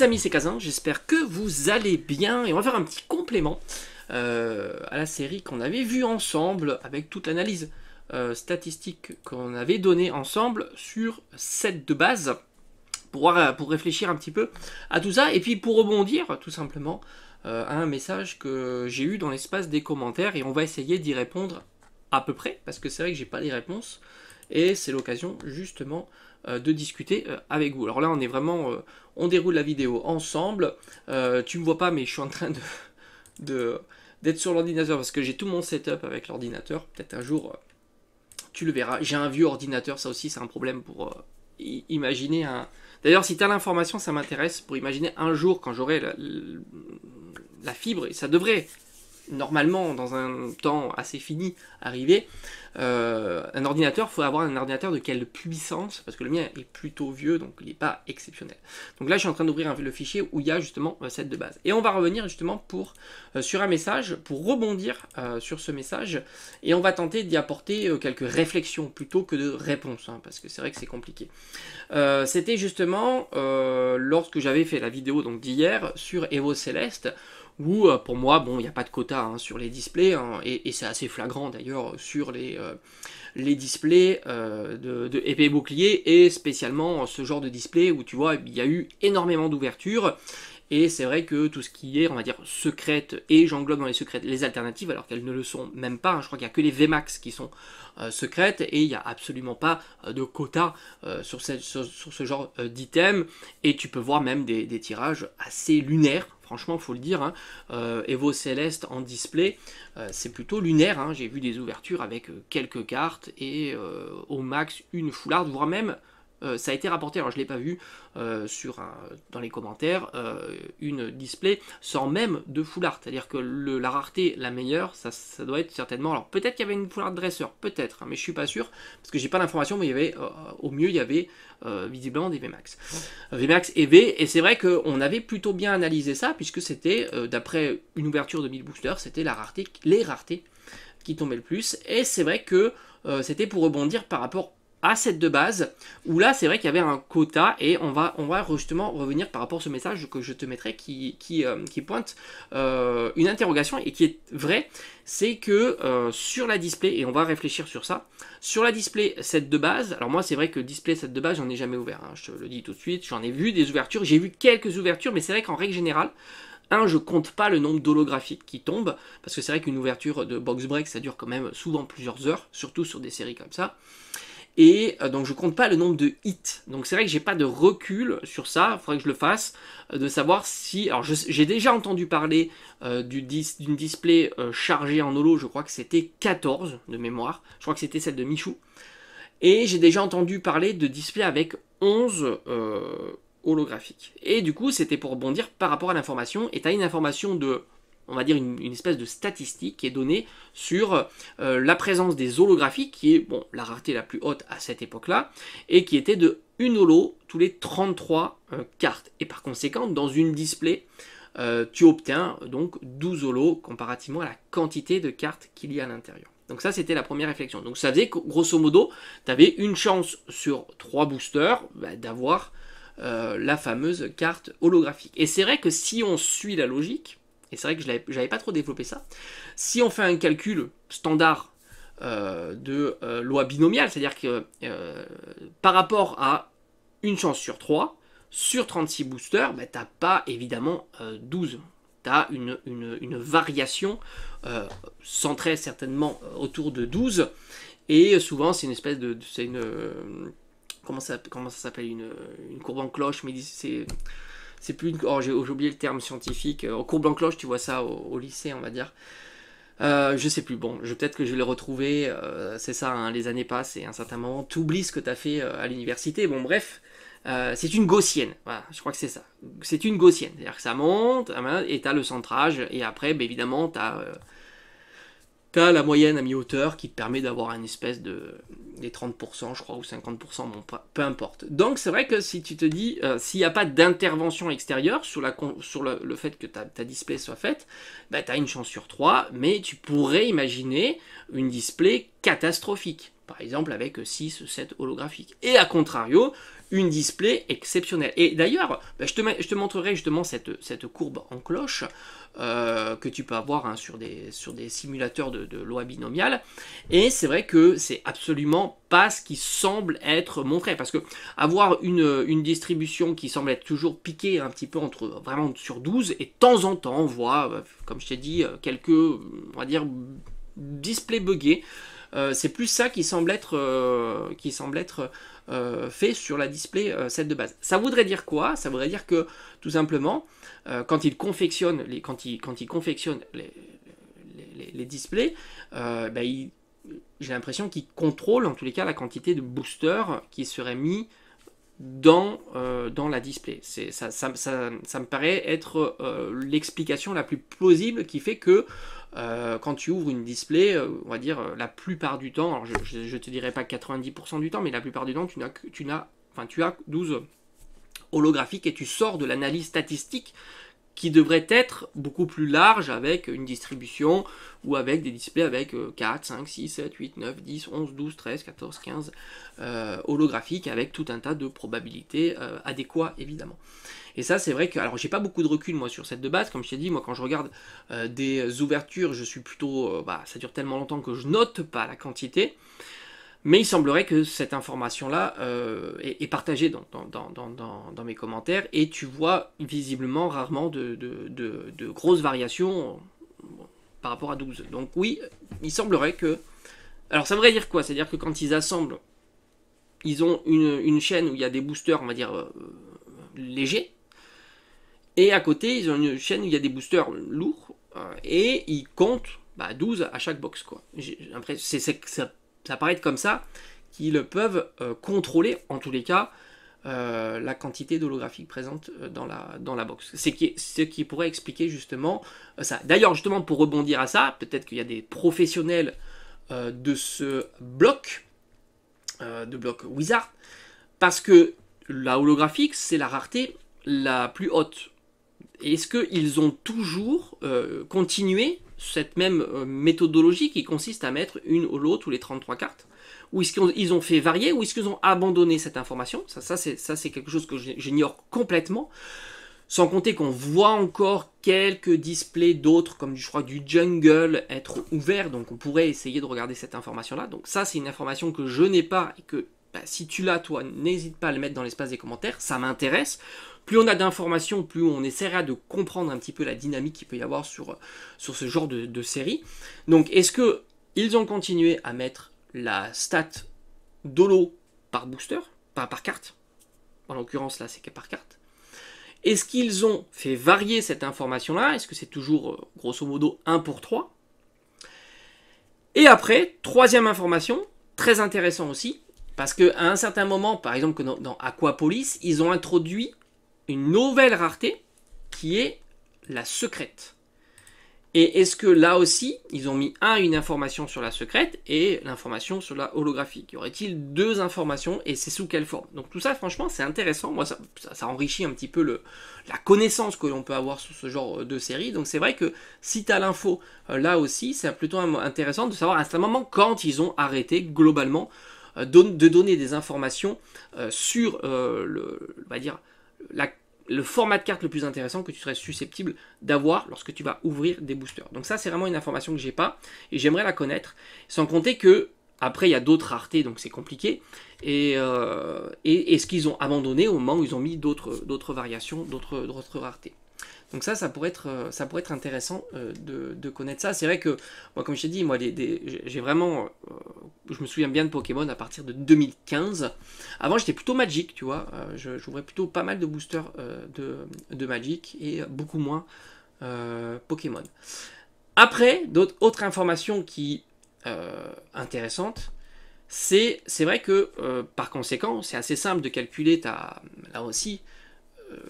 Les amis, c'est Kazin, j'espère que vous allez bien et on va faire un petit complément à la série qu'on avait vue ensemble avec toute l'analyse statistique qu'on avait donnée ensemble sur set de base pour réfléchir un petit peu à tout ça et puis pour rebondir tout simplement à un message que j'ai eu dans l'espace des commentaires et on va essayer d'y répondre à peu près parce que c'est vrai que j'ai pas les réponses et c'est l'occasion justement de discuter avec vous. Alors là on est vraiment, on déroule la vidéo ensemble, tu me vois pas mais je suis en train d'être sur l'ordinateur parce que j'ai tout mon setup avec l'ordinateur, peut-être un jour tu le verras, j'ai un vieux ordinateur, ça aussi c'est un problème pour imaginer un... D'ailleurs si tu as l'information ça m'intéresse pour imaginer un jour quand j'aurai la fibre, et ça devrait normalement dans un temps assez fini arriver, un ordinateur, il faut avoir un ordinateur de quelle puissance, parce que le mien est plutôt vieux, donc il n'est pas exceptionnel. Donc là je suis en train d'ouvrir le fichier où il y a justement set de base. Et on va revenir justement sur un message, pour rebondir sur ce message, et on va tenter d'y apporter quelques réflexions plutôt que de réponses, hein, parce que c'est vrai que c'est compliqué. C'était justement lorsque j'avais fait la vidéo d'hier sur Evo Céleste, où pour moi, bon, il n'y a pas de quota hein, sur les displays, hein, et c'est assez flagrant d'ailleurs sur les displays de épée et bouclier, et spécialement ce genre de display où tu vois, il y a eu énormément d'ouvertures, et c'est vrai que tout ce qui est, on va dire, secrète, et j'englobe dans les secrètes les alternatives, alors qu'elles ne le sont même pas, hein, je crois qu'il n'y a que les VMAX qui sont secrètes, et il n'y a absolument pas de quota sur ce genre d'item, et tu peux voir même des tirages assez lunaires, franchement faut le dire, hein. Evo Céleste en display, c'est plutôt lunaire, hein. J'ai vu des ouvertures avec quelques cartes, et au max une foularde, voire même... ça a été rapporté, alors je ne l'ai pas vu dans les commentaires, une display sans même de foulard. C'est-à-dire que la rareté la meilleure, ça doit être certainement... Alors peut-être qu'il y avait une foulard dresseur, peut-être, hein, mais je ne suis pas sûr, parce que j'ai pas l'information, mais il y avait, au mieux il y avait visiblement des VMAX. VMAX et V, et c'est vrai qu'on avait plutôt bien analysé ça, puisque c'était, d'après une ouverture de 1000 boosters, c'était les raretés qui tombaient le plus, et c'est vrai que c'était pour rebondir par rapport à set de base, où là c'est vrai qu'il y avait un quota, et on va justement revenir par rapport à ce message que je te mettrai qui pointe une interrogation et qui est vrai, c'est que sur la display, et on va réfléchir sur ça, sur la display set de base, alors moi c'est vrai que display set de base j'en ai jamais ouvert, hein, je te le dis tout de suite, j'en ai vu des ouvertures, j'ai vu quelques ouvertures, mais c'est vrai qu'en règle générale, je compte pas le nombre d'holographiques qui tombent, parce que c'est vrai qu'une ouverture de box break ça dure quand même souvent plusieurs heures, surtout sur des séries comme ça. Et donc je compte pas le nombre de hits, donc c'est vrai que j'ai pas de recul sur ça, il faudrait que je le fasse, de savoir si... Alors j'ai déjà entendu parler d'une display chargée en holo, je crois que c'était 14 de mémoire, je crois que c'était celle de Michou, et j'ai déjà entendu parler de display avec 11 holographiques, et du coup c'était pour rebondir par rapport à l'information, et tu as une information de... on va dire une espèce de statistique qui est donnée sur la présence des holographiques, qui est bon, la rareté la plus haute à cette époque-là, et qui était de 1 holo tous les 33 cartes. Et par conséquent, dans une display, tu obtiens donc 12 holos comparativement à la quantité de cartes qu'il y a à l'intérieur. Donc ça, c'était la première réflexion. Donc ça faisait que, grosso modo, tu avais une chance sur 3 boosters d'avoir la fameuse carte holographique. Et c'est vrai que si on suit la logique, et c'est vrai que je n'avais pas trop développé ça, si on fait un calcul standard de loi binomiale, c'est-à-dire que par rapport à une chance sur 3, sur 36 boosters, bah, tu n'as pas évidemment 12. Tu as une variation centrée certainement autour de 12, et souvent c'est une espèce de... comment ça s'appelle, une courbe en cloche, mais c'est plus une... Oh, j'ai oublié le terme scientifique. Courbe en cloche, tu vois ça au lycée, on va dire. Je sais plus, bon, peut-être que je vais le retrouver. C'est ça, hein, les années passent et à un certain moment, tu oublies ce que tu as fait à l'université. Bon, bref, c'est une gaussienne. Voilà, je crois que c'est ça. C'est une gaussienne. C'est-à-dire que ça monte, et tu as le centrage, et après, bah, évidemment, tu as la moyenne à mi-hauteur qui te permet d'avoir une espèce les 30%, je crois, ou 50%, bon, peu importe. Donc c'est vrai que si tu te dis, s'il n'y a pas d'intervention extérieure sur le fait que ta display soit faite, bah, tu as une chance sur 3, mais tu pourrais imaginer une display catastrophique, par exemple avec 6, 7 holographiques. Et à contrario, une display exceptionnelle. Et d'ailleurs, bah, je te montrerai justement cette courbe en cloche que tu peux avoir hein, sur des simulateurs de loi binomiale. Et c'est vrai que c'est absolument pas ce qui semble être montré. Parce que avoir une distribution qui semble être toujours piquée un petit peu vraiment sur 12, et de temps en temps on voit, comme je t'ai dit, quelques, on va dire, displays buggés. C'est plus ça qui semble être fait sur la display set de base. Ça voudrait dire quoi? Ça voudrait dire que tout simplement, quand ils confectionnent les displays, bah, j'ai l'impression qu'ils contrôlent en tous les cas la quantité de boosters qui seraient mis dans la display. Ça me paraît être l'explication la plus plausible qui fait que quand tu ouvres une display, on va dire la plupart du temps, alors je te dirais pas 90% du temps, mais la plupart du temps tu as 12 holographiques et tu sors de l'analyse statistique qui devrait être beaucoup plus large avec une distribution ou avec des displays avec 4, 5, 6, 7, 8, 9, 10, 11, 12, 13, 14, 15 holographiques avec tout un tas de probabilités adéquates évidemment. Et ça c'est vrai que, alors j'ai pas beaucoup de recul moi sur cette de base, comme je t'ai dit, moi quand je regarde des ouvertures, je suis plutôt, ça dure tellement longtemps que je note pas la quantité. Mais il semblerait que cette information-là est partagée dans mes commentaires et tu vois visiblement rarement de grosses variations par rapport à 12. Donc oui, il semblerait que... Alors ça voudrait dire quoi? C'est-à-dire que quand ils assemblent, ils ont une chaîne où il y a des boosters, on va dire, légers, et à côté, ils ont une chaîne où il y a des boosters lourds, et ils comptent 12 à chaque box, quoi. Ça paraît être comme ça qu'ils peuvent contrôler, en tous les cas, la quantité d'holographiques présente dans la box. Ce qui pourrait expliquer justement ça. D'ailleurs, justement, pour rebondir à ça, peut-être qu'il y a des professionnels de ce bloc, de bloc Wizard, parce que la holographique, c'est la rareté la plus haute. Est-ce qu'ils ont toujours continué cette même méthodologie qui consiste à mettre une holo tous les 33 cartes? Ou est-ce qu'ils ont fait varier? Ou est-ce qu'ils ont abandonné cette information? Ça c'est quelque chose que j'ignore complètement. Sans compter qu'on voit encore quelques displays d'autres, comme je crois du jungle, être ouverts. Donc on pourrait essayer de regarder cette information-là. Donc ça c'est une information que je n'ai pas et que si tu l'as, toi, n'hésite pas à le mettre dans l'espace des commentaires. Ça m'intéresse. Plus on a d'informations, plus on essaiera de comprendre un petit peu la dynamique qu'il peut y avoir sur ce genre de série. Donc, est-ce qu'ils ont continué à mettre la stat d'holo par booster, par carte? En l'occurrence, là, c'est que par carte. Est-ce qu'ils ont fait varier cette information-là? Est-ce que c'est toujours, grosso modo, 1 pour 3? Et après, troisième information, très intéressant aussi, parce qu'à un certain moment, par exemple, que dans Aquapolis, ils ont introduit une nouvelle rareté qui est la secrète. Et est-ce que là aussi, ils ont mis une information sur la secrète et l'information sur la holographique? Y aurait-il deux informations et c'est sous quelle forme? Donc tout ça, franchement, c'est intéressant. Moi, ça enrichit un petit peu la connaissance que l'on peut avoir sur ce genre de série. Donc c'est vrai que si tu as l'info là aussi, c'est plutôt intéressant de savoir à un moment quand ils ont arrêté globalement de donner des informations sur on va dire, le format de carte le plus intéressant que tu serais susceptible d'avoir lorsque tu vas ouvrir des boosters. Donc ça, c'est vraiment une information que j'ai pas et j'aimerais la connaître. Sans compter que après, il y a d'autres raretés, donc c'est compliqué. Et ce qu'ils ont abandonné au moment où ils ont mis d'autres variations, d'autres raretés. Donc ça pourrait être intéressant de connaître ça. C'est vrai que, moi, comme je t'ai dit, moi, j'ai vraiment... je me souviens bien de Pokémon à partir de 2015. Avant, j'étais plutôt Magic, tu vois. J'ouvrais plutôt pas mal de boosters de Magic et beaucoup moins Pokémon. Après, autres informations qui intéressantes, c'est vrai que, par conséquent, c'est assez simple de calculer là aussi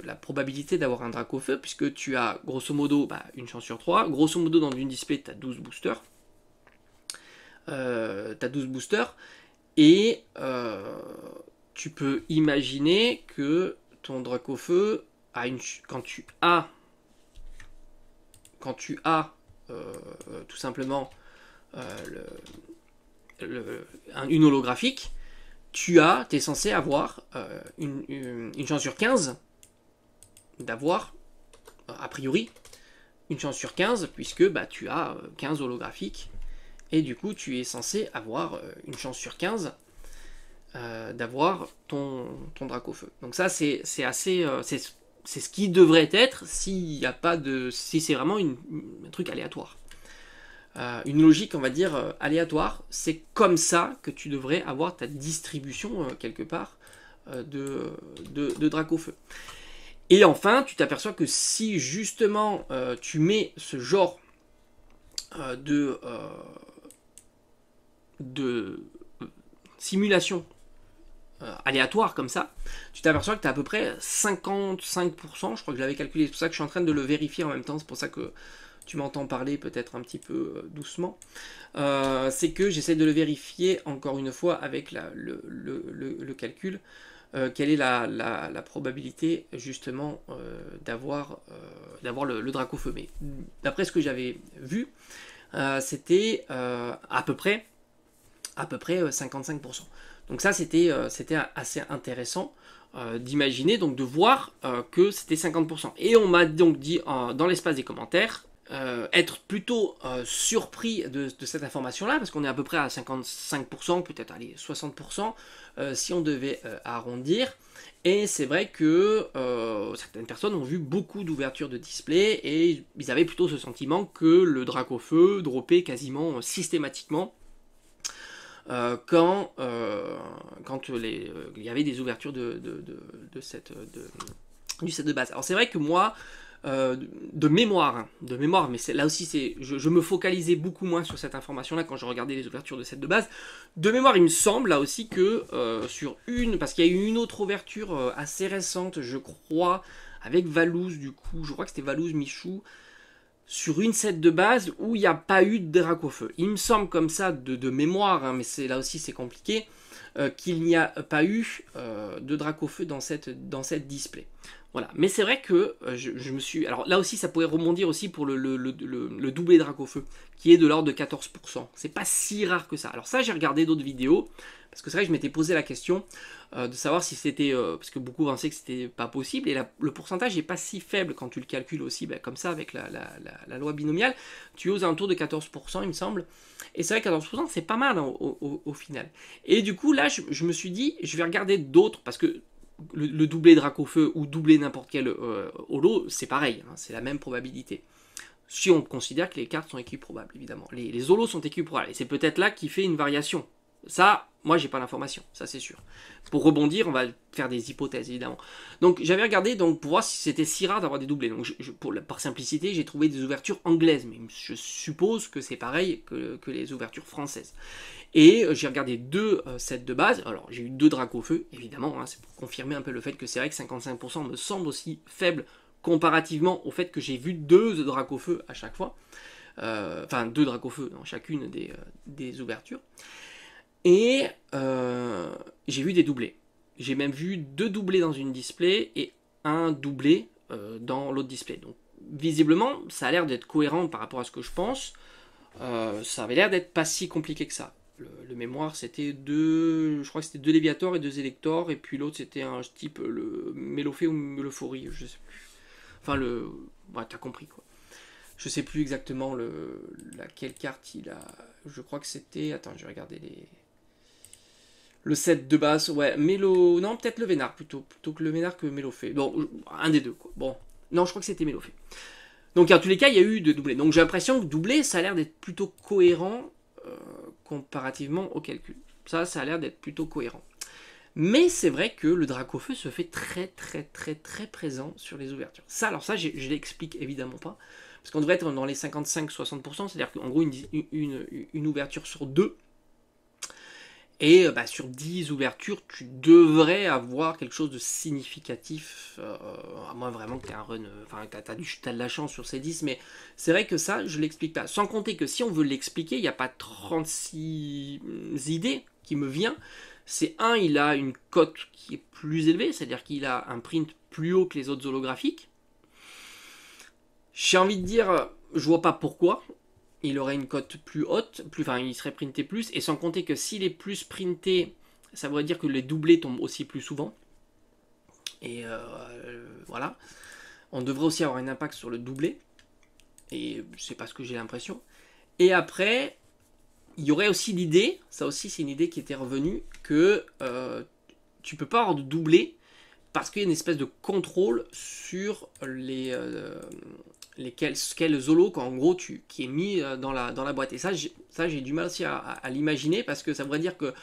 la probabilité d'avoir un Dracofeu, puisque tu as grosso modo une chance sur 3. Grosso modo, dans une display, tu as 12 boosters. Et tu peux imaginer que ton Dracofeu a quand tu as tout simplement une holographique, tu es censé avoir une chance sur 15 d'avoir, a priori, une chance sur 15, puisque bah, tu as 15 holographiques, et du coup tu es censé avoir une chance sur 15 d'avoir ton Dracofeu. Donc ça c'est assez... c'est ce qui devrait être s'il n'y a pas de... si c'est vraiment un truc aléatoire. Une logique, on va dire, aléatoire. C'est comme ça que tu devrais avoir ta distribution, quelque part, de Dracofeu. Et enfin, tu t'aperçois que si, justement, tu mets ce genre de simulation aléatoire comme ça, tu t'aperçois que tu as à peu près 55%, je crois que je l'avais calculé, c'est pour ça que je suis en train de le vérifier en même temps, c'est pour ça que tu m'entends parler peut-être un petit peu doucement, c'est que j'essaie de le vérifier encore une fois avec le calcul, quelle est la probabilité justement d'avoir le Dracofeu. Mais d'après ce que j'avais vu, c'était à peu près 55%. Donc ça c'était assez intéressant d'imaginer, donc de voir que c'était 50%. Et on m'a donc dit dans l'espace des commentaires être plutôt surpris de cette information-là, parce qu'on est à peu près à 55%, peut-être allez, 60%, si on devait arrondir. Et c'est vrai que certaines personnes ont vu beaucoup d'ouvertures de display, et ils avaient plutôt ce sentiment que le Dracofeu droppait quasiment systématiquement quand il y avait des ouvertures du set de base. Alors c'est vrai que moi, de mémoire, mais là aussi je me focalisais beaucoup moins sur cette information-là quand je regardais les ouvertures de set de base. De mémoire, il me semble là aussi que parce qu'il y a eu une autre ouverture assez récente, je crois, avec Valouz du coup, je crois que c'était Valouz Michou, sur une set de base où il n'y a pas eu de Dracofeu. Il me semble comme ça de mémoire, hein, mais là aussi c'est compliqué, qu'il n'y a pas eu de Dracofeu dans cette display. Voilà. Mais c'est vrai que je me suis... Alors là aussi ça pourrait rebondir aussi pour le doublé Dracofeu, qui est de l'ordre de 14%. C'est pas si rare que ça. Alors ça j'ai regardé d'autres vidéos, parce que c'est vrai que je m'étais posé la question de savoir si c'était... parce que beaucoup pensaient que c'était pas possible, et le pourcentage n'est pas si faible quand tu le calcules aussi, comme ça avec la loi binomiale. Tu es aux alentours de 14% il me semble. Et c'est vrai que 14% c'est pas mal hein, au final. Et du coup là je me suis dit, je vais regarder d'autres, parce que le doublé Dracofeu ou doubler n'importe quel holo, c'est pareil, hein, c'est la même probabilité. Si on considère que les cartes sont équiprobables, évidemment. Les holos sont équiprobables, et c'est peut-être là qui fait une variation. Ça, moi j'ai pas l'information, ça c'est sûr. Pour rebondir, on va faire des hypothèses évidemment. Donc j'avais regardé pour voir si c'était si rare d'avoir des doublés. Donc par simplicité, j'ai trouvé des ouvertures anglaises, mais je suppose que c'est pareil que les ouvertures françaises. Et j'ai regardé deux sets de base. Alors j'ai eu deux Dracofeu, évidemment, hein, c'est pour confirmer un peu le fait que c'est vrai que 55% me semble aussi faible comparativement au fait que j'ai vu deux Dracofeu à chaque fois. Enfin, deux Dracofeu dans chacune des ouvertures. Et j'ai vu des doublés. J'ai même vu deux doublés dans une display et un doublé dans l'autre display. Donc visiblement, ça a l'air d'être cohérent par rapport à ce que je pense. Ça avait l'air d'être pas si compliqué que ça. Le mémoire, c'était je crois que c'était deux Léviators et deux Électors, et puis l'autre c'était un type le Mélophée ou Mélophorie, je sais plus. Enfin ouais, t'as compris quoi. Je sais plus exactement laquelle carte il a. Je crois que c'était. Attends, je vais regarder le set de base, ouais, non, peut-être le Vénard plutôt que le Vénard que Mélophée. Bon, un des deux, quoi. Bon, non, je crois que c'était Mélophée. Donc, en tous les cas, il y a eu de doublés. Donc, j'ai l'impression que doublé, ça a l'air d'être plutôt cohérent comparativement au calcul. Ça a l'air d'être plutôt cohérent. Mais c'est vrai que le Dracofeu se fait très, très, très, très présent sur les ouvertures. Ça, alors ça, je l'explique évidemment pas. Parce qu'on devrait être dans les 55-60%, c'est-à-dire qu'en gros, une ouverture sur deux. Et sur 10 ouvertures, tu devrais avoir quelque chose de significatif, à moins vraiment que tu aies un run, enfin t'as de la chance sur ces 10, mais c'est vrai que ça, je l'explique pas. Sans compter que si on veut l'expliquer, il n'y a pas 36 idées qui me viennent. C'est il a une cote qui est plus élevée, c'est-à-dire qu'il a un print plus haut que les autres holographiques. J'ai envie de dire, je vois pas pourquoi. Il aurait une cote plus haute, enfin il serait printé plus, et sans compter que s'il est plus printé, ça voudrait dire que les doublés tombent aussi plus souvent. Et voilà. On devrait aussi avoir un impact sur le doublé, et c'est pas ce que j'ai l'impression. Et après, il y aurait aussi l'idée, ça aussi c'est une idée qui était revenue, que tu peux pas avoir de doublé, parce qu'il y a une espèce de contrôle sur les quels zolos en gros qui est mis dans la boîte. Et ça j'ai du mal aussi à l'imaginer, parce que ça voudrait dire que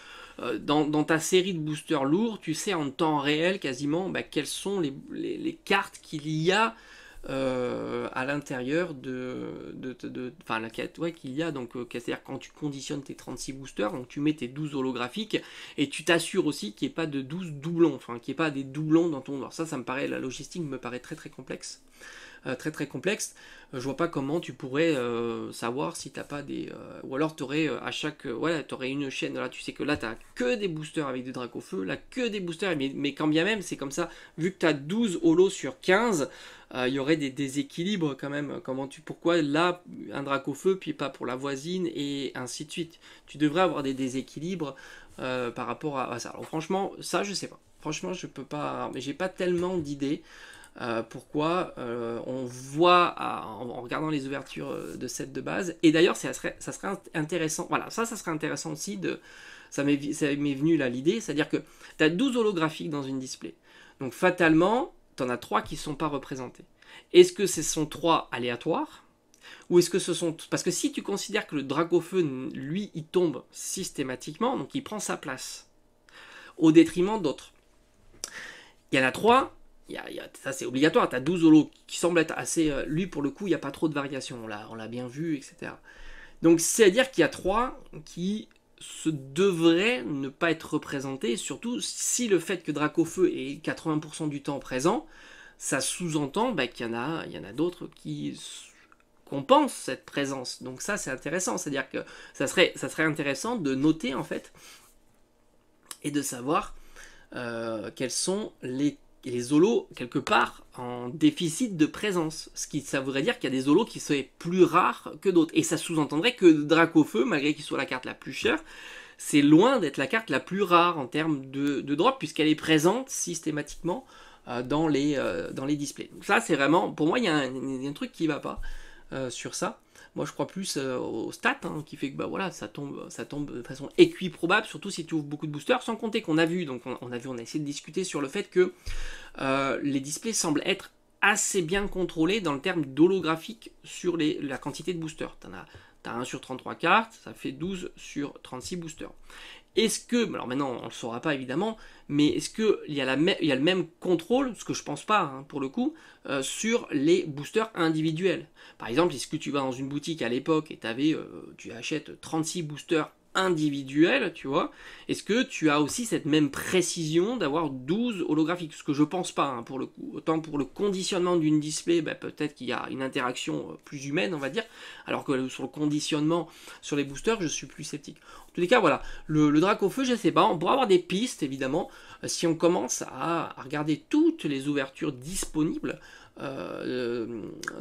dans ta série de boosters lourds, tu sais en temps réel quasiment quelles sont les cartes qu'il y a à l'intérieur enfin la quête qu'il y a, donc c'est-à-dire quand tu conditionnes tes 36 boosters, donc tu mets tes 12 holographiques et tu t'assures aussi qu'il n'y ait pas de 12 doublons, enfin qu'il n'y ait pas des doublons dans ton... Alors ça me paraît, la logistique me paraît très très complexe. Très complexe. Je vois pas comment tu pourrais savoir si t'as pas des... ou alors tu aurais à chaque... voilà, tu aurais une chaîne, là tu sais que là tu as que des boosters avec des Dracofeu, là que des boosters, mais quand bien même c'est comme ça, vu que tu as 12 holos sur 15, il y aurait des déséquilibres quand même. Pourquoi là un Dracofeu puis pas pour la voisine, et ainsi de suite. Tu devrais avoir des déséquilibres par rapport à ça. Alors franchement, ça je sais pas. Franchement, je peux pas... mais j'ai pas tellement d'idées. Pourquoi on voit en regardant les ouvertures de set de base, et d'ailleurs ça serait intéressant, voilà, ça serait intéressant aussi ça m'est venu là l'idée, c'est-à-dire que tu as 12 holographiques dans une display, donc fatalement tu en as 3 qui ne sont pas représentés. Est-ce que ce sont 3 aléatoires, ou est-ce que ce sont... Parce que si tu considères que le Dracofeu, lui, il tombe systématiquement, donc il prend sa place au détriment d'autres, il y en a 3. Ça c'est obligatoire, tu as 12 holos qui semblent être assez... lui pour le coup il n'y a pas trop de variations, on l'a bien vu, etc. Donc c'est-à-dire qu'il y a 3 qui devraient ne pas être représentés, surtout si le fait que Dracofeu est 80% du temps présent, ça sous-entend qu'il y en a d'autres qui compensent cette présence. Donc ça c'est intéressant, c'est-à-dire que ça serait intéressant de noter en fait, et de savoir quels sont les holos quelque part en déficit de présence, ça voudrait dire qu'il y a des holos qui seraient plus rares que d'autres, et ça sous-entendrait que Dracofeu, malgré qu'il soit la carte la plus chère, c'est loin d'être la carte la plus rare en termes de drop, puisqu'elle est présente systématiquement dans les displays. Donc ça c'est vraiment, pour moi il y a un truc qui va pas sur ça. Moi je crois plus aux stats, qui fait que voilà, ça tombe de façon équiprobable, surtout si tu ouvres beaucoup de boosters, sans compter qu'on a vu, donc on a essayé de discuter sur le fait que les displays semblent être assez bien contrôlés dans le terme d'holographique sur la quantité de boosters. T'as 1 sur 33 cartes, ça fait 12 sur 36 boosters. Est-ce que, alors maintenant on ne le saura pas évidemment, mais est-ce qu'il y a le même contrôle, ce que je pense pas pour le coup, sur les boosters individuels? Par exemple, est-ce que tu vas dans une boutique à l'époque et tu achètes 36 boosters individuels, tu vois, est-ce que tu as aussi cette même précision d'avoir 12 holographiques? Ce que je pense pas pour le coup. Autant pour le conditionnement d'une display, peut-être qu'il y a une interaction plus humaine, on va dire, alors que sur le conditionnement sur les boosters, je suis plus sceptique. En tous les cas, voilà, le Dracofeu, je sais pas, on pourra avoir des pistes évidemment si on commence à regarder toutes les ouvertures disponibles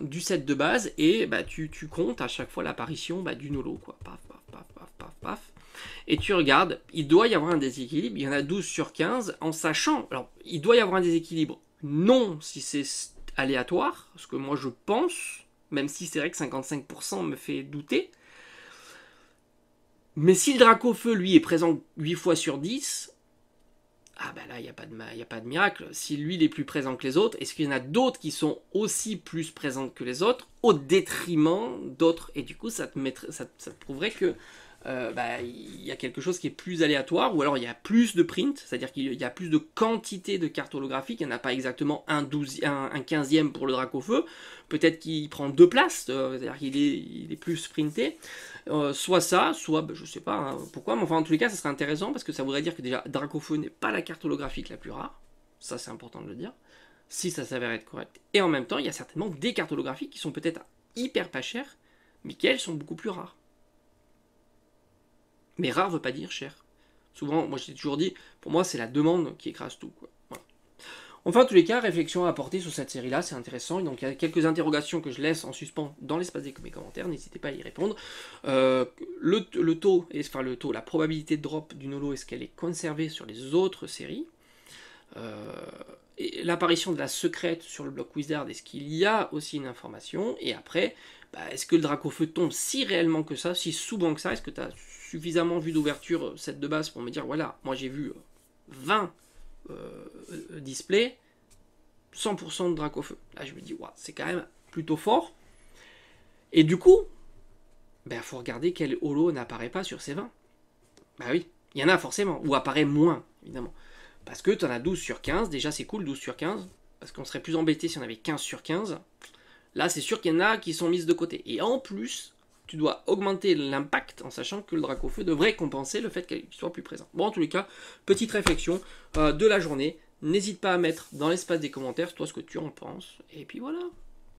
du set de base, et tu comptes à chaque fois l'apparition d'une holo, quoi. Paf, paf, paf, paf, paf, paf. Et tu regardes, il doit y avoir un déséquilibre, il y en a 12 sur 15, en sachant, alors il doit y avoir un déséquilibre, non si c'est aléatoire, parce que moi je pense, même si c'est vrai que 55% me fait douter, mais si le Dracofeu lui est présent 8 fois sur 10, là il n'y a pas de miracle. Si lui il est plus présent que les autres, est-ce qu'il y en a d'autres qui sont aussi plus présentes que les autres, au détriment d'autres? Et du coup ça te prouverait que il y a quelque chose qui est plus aléatoire, ou alors il y a plus de print, c'est-à-dire qu'il y a plus de quantité de cartes holographiques, il n'y en a pas exactement un 15e pour le Dracofeu, peut-être qu'il prend 2 places, c'est-à-dire qu'il est plus printé, soit ça, soit je sais pas hein, pourquoi, mais enfin en tous les cas ça serait intéressant, parce que ça voudrait dire que déjà Dracofeu n'est pas la carte holographique la plus rare, ça c'est important de le dire, si ça s'avère être correct, et en même temps il y a certainement des cartes holographiques qui sont peut-être hyper pas chères, mais qui elles sont beaucoup plus rares. Mais rare veut pas dire cher. Souvent, moi j'ai toujours dit, pour moi c'est la demande qui écrase tout. Quoi. Voilà. Enfin, en tous les cas, réflexion à apporter sur cette série-là, c'est intéressant. Donc il y a quelques interrogations que je laisse en suspens dans l'espace des commentaires, n'hésitez pas à y répondre. Le taux, la probabilité de drop d'une holo, est-ce qu'elle est conservée sur les autres séries l'apparition de la secrète sur le bloc Wizard, est-ce qu'il y a aussi une information? Et après, est-ce que le Dracofeu tombe si réellement que ça, si souvent que ça? Est-ce que tu as suffisamment vu d'ouverture set de base pour me dire, voilà, moi j'ai vu 20 displays, 100% de Dracofeu. Là je me dis, ouais, c'est quand même plutôt fort. Et du coup, faut regarder quel holo n'apparaît pas sur ces 20. Bah oui, il y en a forcément, ou apparaît moins, évidemment. Parce que tu en as 12 sur 15, déjà c'est cool 12 sur 15, parce qu'on serait plus embêté si on avait 15 sur 15. Là c'est sûr qu'il y en a qui sont mises de côté. Et en plus, tu dois augmenter l'impact en sachant que le Dracofeu devrait compenser le fait qu'il soit plus présent. Bon, en tous les cas, petite réflexion de la journée. N'hésite pas à mettre dans l'espace des commentaires toi ce que tu en penses. Et puis voilà.